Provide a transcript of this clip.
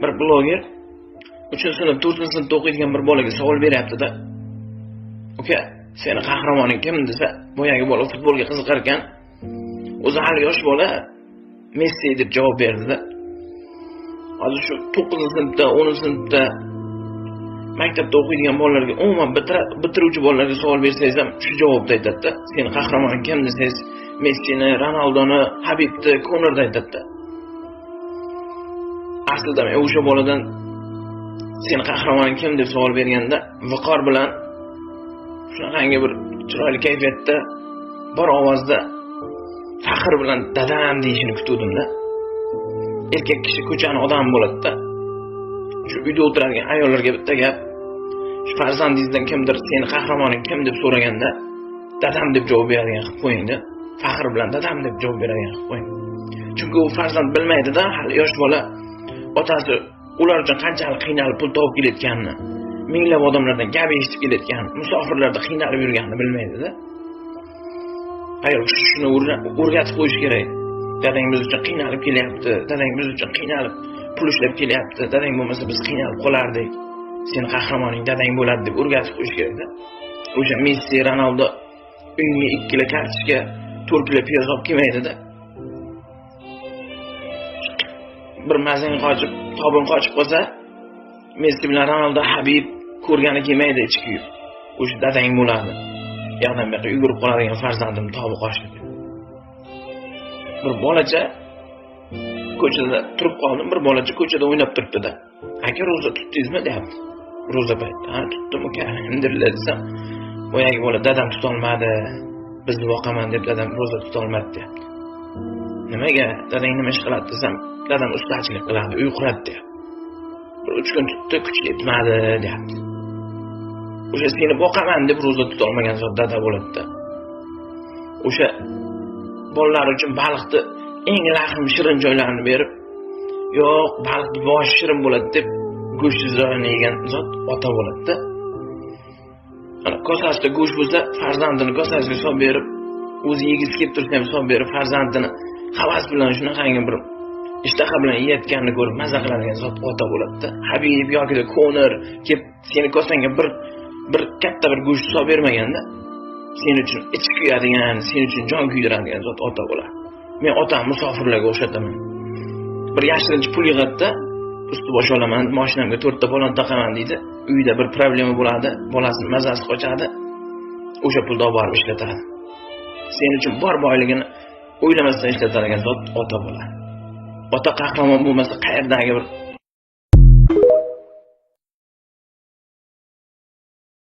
bir bloger 3-sinf 4-sinfda o'qiydigan bir bolaga savol beryapti-da. Uka, seni qahramoning kim desa, boyagi bola futbolga qiziqar ekan. O'zi hali yosh bola Messi deb javob berdi-da. Hozir shu 9-sinfda, 10-sinfda maktabda o'qiydigan bolalarga, umuman bitiruvchi bolalarga savol bersangiz ham shu javobni aytadi-da. Seni qahramoning kim desangiz, Messini, Ronaldoni, Habibni, Konorni aytadi-da. Aslida men o'sha boladan seni qahramoning kim deb savol berganda viqor bilan shunaqangi bir chiroyli kayfiyatda bor ovozda faxr bilan dadam deyishini kutuvdim-da. Erkak kishi ko'chani odami bo'ladi-da. Shu uyda o'tiradigan ayollarga bitta gap, shu farzandingizdan kimdir seni qahramoning kim deb so'raganda dadam deb javob beradigan qilib qo'ying-da. Faxr bilan dadam deb javob beradigan qilib qo'ying. Chunki u farzand bilmaydi-da, hali yosh bola otasi ular uchun qanchalik qiynalib pul topib kelayotganini, minglab odamlardan gap eshitib kelayotganini, musofirlarda qiynalib yurganini bilmaydi-da. Ayol shuni o'rgatib qo'yish kerak. Dadang biz uchun qiynalib kelyapti, dadang biz uchun qiynalib pul ishlab kelyapti, dadang bo'lmasa biz qiynalib qolardik. Seni qahramoning dadang bo'ladi deb o'rgatib qo'yish kerak-da. O'sha Messi, Ronaldo uyga 2 kilo kartoshka, 4 kilo piyoz olib kelmaydi-da. Bir mazang qochib, tobim qochib qolsa, Messi bilan Ronaldo, Habib ko'rgani kelmaydi ichki kuyib. O'sha dadang bo'ladi. Yo'qdan bu yoqqa yugurib qoladigan farzandim tobi qochdi. Bir bolacha ko'chada turib qoldim, bir bolacha ko'chada o'ynab turibdi-da. Aka roza tutdingizmi deyapti. Roza payti. Ha, tutdim uka, alhamdulillah desam, boyagi bola dadam tutolmadi. Bizni boqaman deb dadam roza tutolmadi deyapti. Nimaga? Dadang nima ish qiladi desam, dadam ustachilik qiladi, uy quradi deyapti. Bir 3 kun tutdi, kuchi yetmadi deyapti. O'sha seni boqaman deb roza tutolmagan zot dada bo'ladi-da. O'sha bolalar uchun baliqni eng lahim shirin joylarini berib, yo'q, baliqning boshi shirin bo'ladi deb go'shtni zo'rini yegan zot ota bo'ladi-da. Ana kosasida go'sht bo'lsa, farzandini kosasiga solib berib, o'zi yegisi kelib tursa ham solib berib, farzandini havas bilan shunaqangi bir ishtaha bilan yeyotganini ko'rib maza qiladigan zot ota bo'ladi-da. Habib yoki Konor kelib seni kosangga bir katta bir go'sht solib bermaganda, sen uchun ich kuyadigan, sen uchun jon kuydiradigan zot ota bo'ladi. Men otam musofirlarga o'xshataman. Bir yashirincha pul yig'adi-da, usti bosh olaman, mashinamga 4 ta balon taqaman deydi. Uyda bir problema bo'ladi, bolasini mazasi qochadi. O'sha pulni olib borib ishlatadi. Sen uchun bor boyligini o'ylamasdan ishlatadigan zot ota bo'ladi. Ota qahramon bo'lmasa, qayerdagi bir